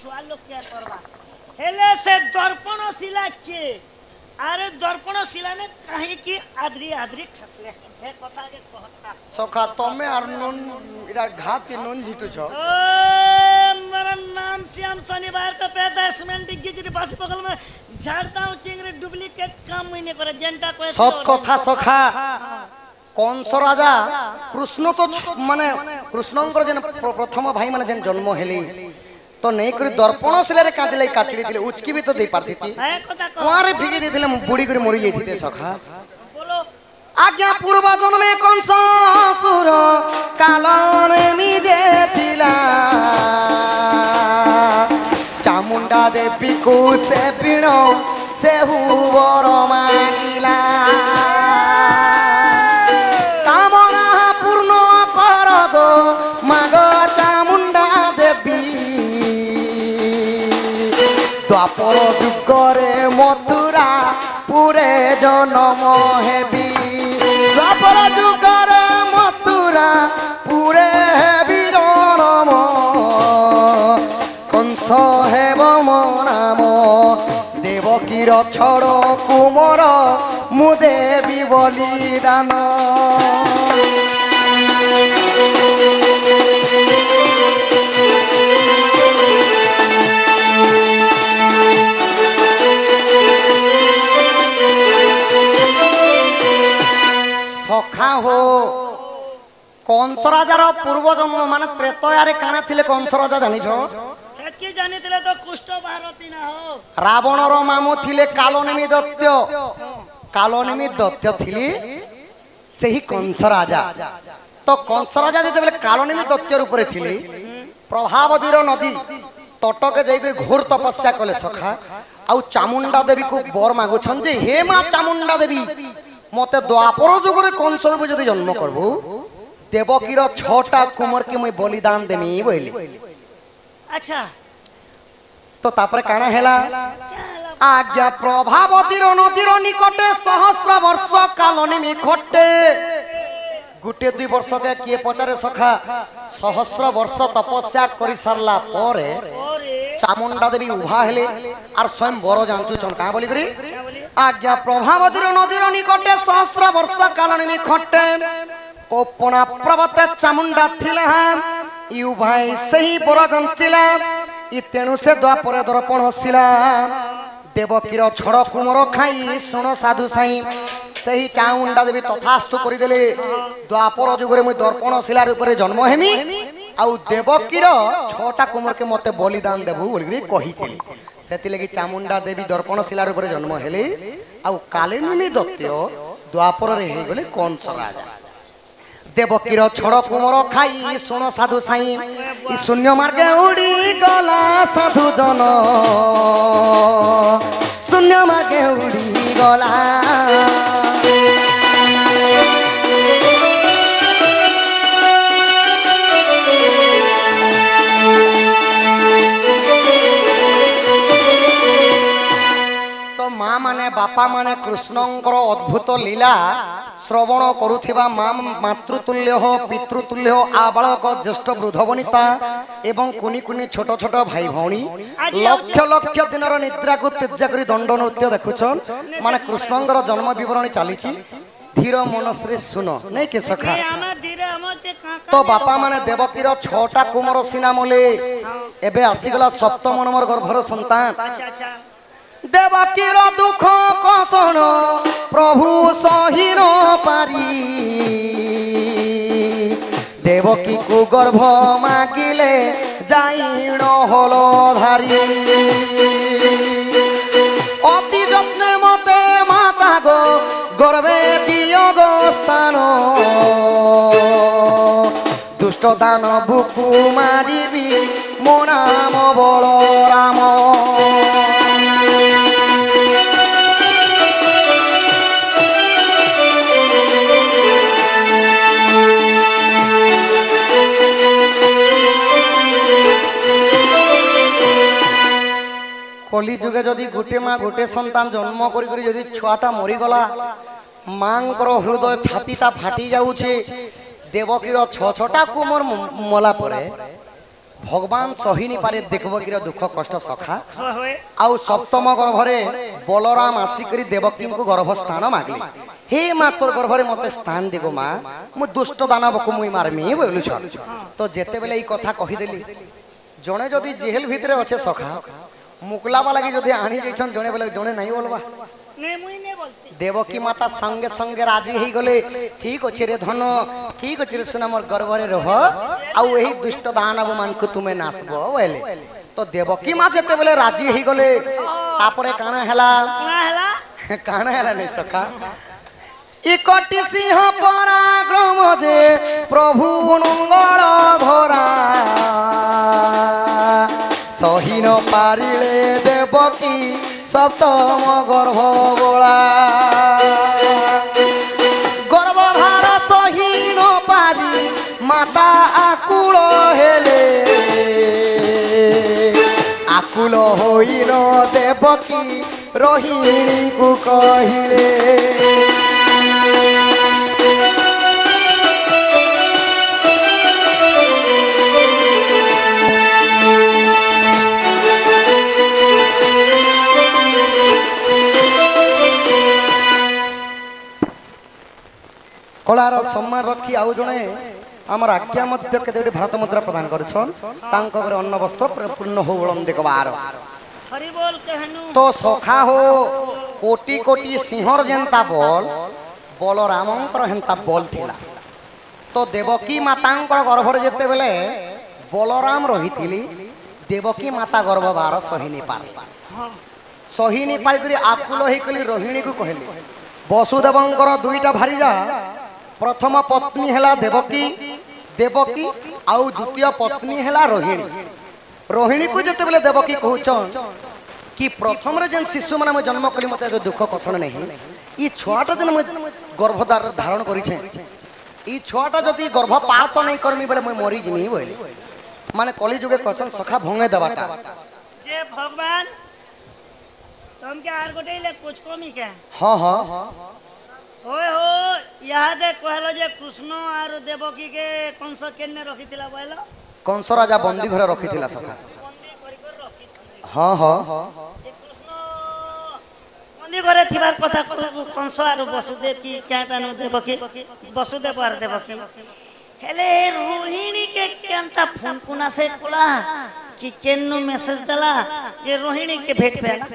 छुआ लोग क्या करवा हेले से दर्पण शिला के अरे दर्पण शिला ने कहीं की आदरी आदरी ठसले हे कथा के कहता सखा तमे आर नुन इरा घात के नुन झिटु छ ओ मेरा नाम श्याम शनिवार का पैदा सीमेंट गिजरी बस बगल में झाड़ता हूं चिंगरी डुप्लीकेट काम महीने करे जनता को सत कथा सखा कंस राजा कृष्ण तो माने कृष्णंकर जन प्रथम भाई माने जन जन्म हेली तो नहीं करी दर्पण शिला रे काटिले काचड़ी दिले उचकी भी तो दे पारती थी है कथा को कुआरे फिगी देथिले बुड़ी करी मरि जाइथिते सखा बोलो आज्ञा पूर्व जन्मे कंस असुर कालने निजे थिला चामुंडा देवी को से पिणो से हुवर मागिला कामना पूर्ण कर गो माग चामुंडा देवी द्वापर जुगरे मथुरा पुरे जन्म हेबी द्वापर जुगरे मथुरा पुरे हेबी जन्म कंस हेब मो नाम देवकीर छड़ कुमर मु देवी बलिदान सखा हो कंस राजार पूर्व जन्म माने त्रेतयारे काना थिले कंस राजा जानिछो एके जानि दिले तो कुष्ठ भारती ना हो रावणर मामू थिले कालनेमी दत्य थिली सेही कंस राजा तो कंस राजा जेतेबेले कालनेमी दत्य रूपरे थिले प्रभावदीर नदी तटके जाई घोर तपस्या कले सखा आउ चामुंडा देवी को बर मागुछन जे हे मा चामुंडा देवी मते द्वापर जुगरे कंस रूपे जदि जन्म करबो देवकीर 6टा कुमार के मैं बलिदान देमी बोली अच्छा तो तापरे काना हेला आज्ञा प्रभावतीर नदीर निकटे सहस्र वर्ष कालनेमी खटे गुटे 2 वर्ष के किए पचारे सखा सहस्र वर्ष तपस्या करि सारला परे चामुंडा देवी उभा हेले आर स्वयं बर जानचु चन का बोली करी आज्ञा प्रभावतीर नदीर निकटे सहस्र वर्ष कालनेमी खटे कोपना प्रवते चामुंडा थिले यू भाई सही बर जानचिला तेणु से द्वापर दर्पण हसिला देवकीर छड़ कुमर खाई सुन साधु साई सही चामुंडा देवी तथास्तु करदेले द्वापर जुगरे मुई दर्पण शिला रूप जन्म हेमी आउ देवकीर 6टा कुमर के मते बलिदान देबु बोली कही से लगी चामुंडा देवी दर्पण शिला रूप जन्म हेले आउ कालिनी दत्य द्वापर रे हे गले कंस राजा देवकीर छड़ कुमर खाई सुन साधु साई शून्य मार्गे उड़ी गला साधु जन शून्य मार्गे उड़ी गला तो माँ माने बापा माने कृष्णंकर अद्भुत लीला श्रवण करुथिबा मातृतुल्य हो पितृतुल्य हो आबालक ज्येष्ठ वृद्ध वनिता एवं कुनी कुनी छोट छोट भाई भौणी लक्ष लक्ष दिन निद्रा को तेजा करी दंड नृत्य देखुछन माने कृष्णंकर जन्म विवरणी चलीची धीर मनश्री सुन नहीं के सखा तो बापा माने देवकीर 6टा कुमर सीना मोले एबे आसीगला सप्तम नंबर गर्भर संतान देवकीर दुख कसन प्रभु सही न पारी देवकी को गर्भ मागिले जाइन हल धारी अति যত্নে मते माता गो गर्भे दियो गो स्थान दुष्ट दानव को मारिबी मो नाम बलराम कली जुगे जदि गोटे माँ गोटे संतान जन्म करी जदि छुआटा मरीगला मांकर हृदय छातीटा फाटी जाऊे देवकीर 6-6टा कुमर मला परे भगवान सही नहीं पारे देखबो कि दुख कष्ट सखा होए आउ सप्तम गर्भरे बलराम आसिकरी देवकी को गर्भ स्थान मागले हे माँ तोर गर्भरे मते स्थान देगो माँ मु दुष्ट दानव को मुई मारमी बोलु छ तो जेते बेले ई कथा कहि देली जणे जदी जेल भितरे अच्छे सखा मुकला वाला की जदी आनी जैछन जणे बेले जणे नहीं बोलबा ने मुई ने बोलती देवकी माता संगे संगे राजी ही गले ठीक अच्छे रे धन ठीक अच्छे रे सुना मोर गर्भरे रह आउ एही दुष्ट दानव मान को तुमे नासबो बोले तो देवकी माँ जेते बेले राजी ही गले तापरे काना हला काना हला नहीं सखा इकटी सिंह पराक्रम जे प्रभु मंगल धरा सही न पारिले देवकी सप्तम गर्भ गोला गर्भधार सही न पारी माता आकुल हेले आकुल होइल देवकी रोहिणी को कहिले कलार सम्मान रखी आउ जने आमर आज्ञा मध्य केते भारत मुद्रा प्रदान करछन तांको घर अन्न वस्त्र पूर्ण हो बलम देखबार हरि बोल कहनु तो सखा हो कोटि कोटि सिंहर जेंता बल बलरामंकर हेंता बल थिला तो देवकी मातांकर गर्भरे जेते बेले बलराम रहिथिली देवकी माता गर्भवार सहिनी पार सहिनी पार करी आकुल हे कली रोहिणी को कहली वसुदेवंकर दुईटा भारीजा प्रथम पत्नी हैला देवकी देवकी आउ द्वितीय पत्नी हैला रोहिणी रोहिणी को जते बेले देवकी कहउछन कि प्रथम रे जेन शिशु माने म जन्म कली मते दुख कषण नहीं ई छुआटा जन म गर्भधार धारण करी छे ई छुआटा जदी गर्भपात नहीं करमी बेले म मरी जिनी बोली माने कली जुगे कषण सखा भंगे देबाटा जे भगवान तुम क्या आर गोटे ले कुछ कमी के हां हां होय हो यहाँ दे कहलो जे कृष्ण आर देवकी के कंस केने रखितिला बोलो कंस राजा बंदी घरे रखितिला सखा बंदी करि कर रखितिले हां हां जे कृष्ण बंदी घरे थिबार कथा कंस आर वसुदेव की क्याटानो देवकी वसुदेव आर देवकी हेले रोहिणी के केनता फोन कुना से कोला कि केन्नु मेसेज दला जे रोहिणी के भेट पेला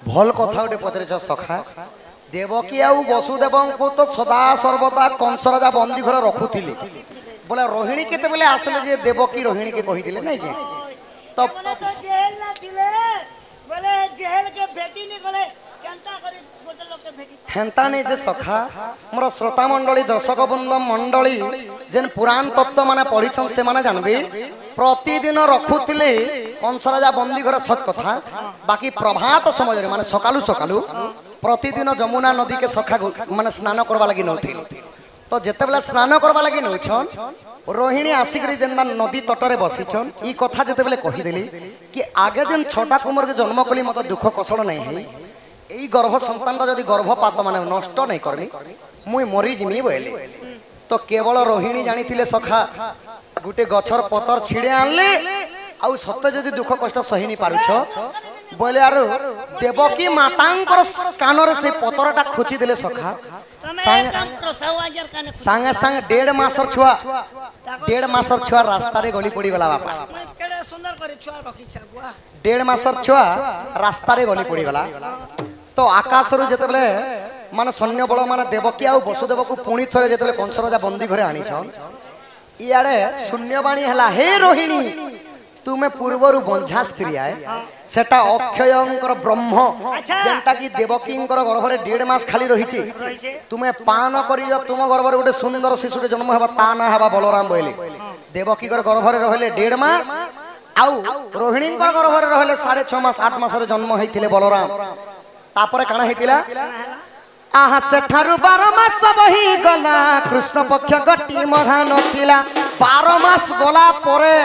भल कथा उठे पदरे छ सखा देवकी आउ वसुदेवं को तो सदा सर्वदा कंस राजा बंदी घर रखुथिले बोले रोहिणी केते बेले आसले जे देवकी रोहिणी के कहिदिले नै के तो जेल ना थिले बोले जेल के भेटी नि गले केनता करी गोटे लोग के भेटी हेंता नै जे सखा मोर श्रोता मंडली दर्शक बृंद मंडली जेन पुराण तत्व माने पढिछन से माने जानबे प्रतिदिन रखुथिले कंस राजा बंदी घर सत कथा बाकी प्रभात समय रे माने सकालू सकालू प्रतिदिन जमुना नदी के सखा माने स्नान करबा लागि नउथिले तो जेते बेला स्नान करबा लागि नउछन रोहिणी आसिकरी जेंदा नदी तटरे बसिछन ई कथा जेते बेले कहि देली कि आगे जेन छोटा कुमार के जन्म कली मत दुख कषण नै है एई गर्भ संतान रा जदी गर्भपात माने नष्ट नै करनी मुई मरि जिमी बोले तो केवल रोहिणी जानिथिले सखा गुटे गछर पतर छिड़े आनले आउ सत्य जदी दुख कष्ट सही नहीं पारुछ बोले आरो देवकी मातांकर कानरे से पतरटा खोची देले सखा संगे संग 1.5 मासर छुआ 1.5 मासर छुआ रास्ता रे गली पड़ी गला बापा केडे सुंदर करे छुआ रखी छ बुआ 1.5 मासर छुआ रास्ता रे गली पड़ी गला तो आकाश रु जेते बेले माने सैन्य बल माने देवकी आ वसुदेव को पुणी थरे जेते बेले कंस राजा बंदी घरे आनी छन इयाडे शून्यवाणी हला हे रोहिणी तुमे पूर्वरु बंझा स्त्री आए सेटा अक्षयंकर ब्रह्म जेंटा की देवकींकर गर्भरे 1.5 मास खाली रहिछि तुमे पान करी तुम गर्भरे गोटे सुंदर शिशुटे जन्म हेबा ता ना हेबा बलराम बोले देवकीकर गर्भरे रहले 1.5 मास आउ रोहिणींकर गर्भरे रहले 6.5 मास 8 मास रे जन्म हेतिले बलराम तापरे काना हेतिला आहा सेठारु 12 मास बही गला कृष्ण पक्ष गटी मघा नथिला 12 मास गला परे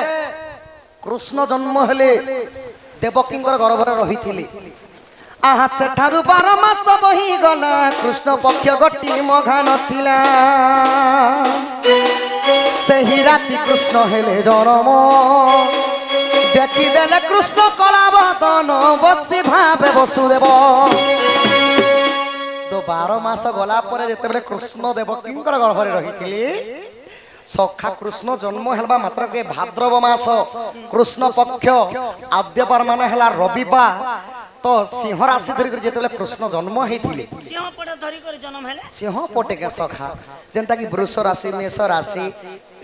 कृष्ण जन्म हेले देवकींकर गर्भरे रहिथिले आहा सेठारु 12 मास बही गला कृष्ण पक्ष गटी मघा नथिला सेही राति कृष्ण हेले जन्म ଦେଖିଦେଲେ କୃଷ୍ଣ କଳା ବଦନ ବସି ଭାବେ ବସୁଦେବ। ତ 12 ମାସ ଗଲା ପରେ ଯେତେବେଳେ କୃଷ୍ଣ ଦେବକୀଙ୍କର ଗର୍ଭରେ ରହିଥିଲେ ସଖା କୃଷ୍ଣ ଜନ୍ମ ହେବା ମାତ୍ରକେ ଭାଦ୍ରବ ମାସ କୃଷ୍ଣ ପକ୍ଷ ଆଦ୍ୟବାର ମାନେ ହେଲା ରବିବାର। ତ ସିଂହ ରାଶି ଧରି ଯେତେବେଳେ କୃଷ୍ଣ ଜନ୍ମ ହେଇଥିଲେ ସିଂହ ପଟେ ଧରି କରି ଜନ୍ମ ହେଲେ ସିଂହ ପଟେ କେ ସଖା ଯେନ୍ତା କି ବୃଷ ରାଶି ମେଷ ରାଶି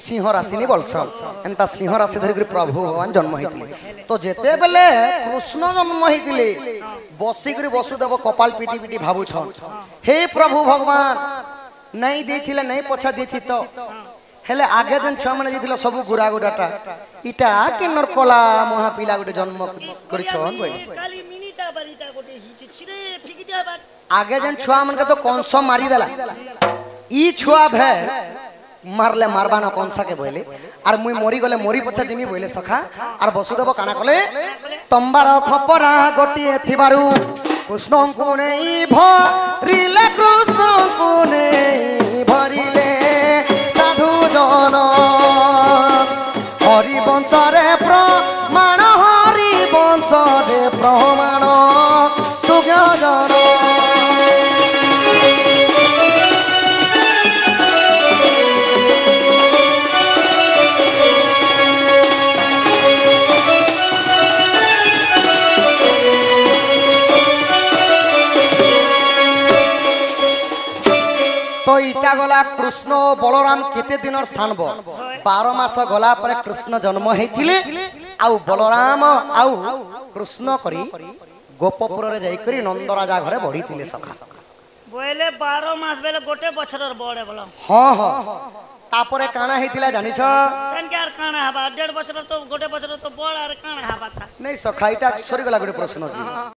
ସିଂହ ରାଶି ନି ବଲସନ୍ ଏନ୍ତା ସିଂହ ରାଶି ଧରି ପ୍ରଭୁ ଭଗବାନ ଜନ୍ମ ହେଇଥିଲେ। ତ ଯେତେବେଳେ କୃଷ୍ଣ ଜନ୍ମ ହେଇଥିଲେ ବସିକରି ବସୁଦେବ କପାଳ ପିଟି ପିଟି ଭାବୁଛନ୍ हे प्रभु भगवान नहीं देथिले नहीं पछा देथि तो हेले आगे जन छुआ माने दिथिले सब गुरा गुडाटा इटा किन्नर कला महा पिला गुटे जन्म करिछन बई काली मिनिटा बारिटा गोटे हिच छिरे फिकी दिया बात आगे जन छुआ मन के तो कंस मारी देला ई छुआ भे मारले मारबा न कंसा के बोले आर मुई मरी गले मरी पछा जिमी बोले सखा आर वसुदेव काना कले तंबार खपरा गोटिए थिबारु कृष्ण को नहीं भरिले कृष्ण को नहीं भरिले साधु जन हरि वंश रे प्रमाण हरि वंश रे प्रमाण सुज्ञ जन तो इटा गला कृष्ण बलराम केते दिन स्थान 12 मास गला पर कृष्ण जन्म हेथिले आउ बलराम आउ कृष्ण करी गोपपुर रे जाई करी नंद राजा घरे बढ़ी थिले सखा बोले 12 मास बेले गोटे बछरर बड़े बोला हां हां तापरे काना हेथिला जानिछ तन के आर काना हबा 1.5 बछर तो गोटे बछर तो बड़ आर काना हबा था नहीं सखा इटा सरी गला गोटे प्रश्न जी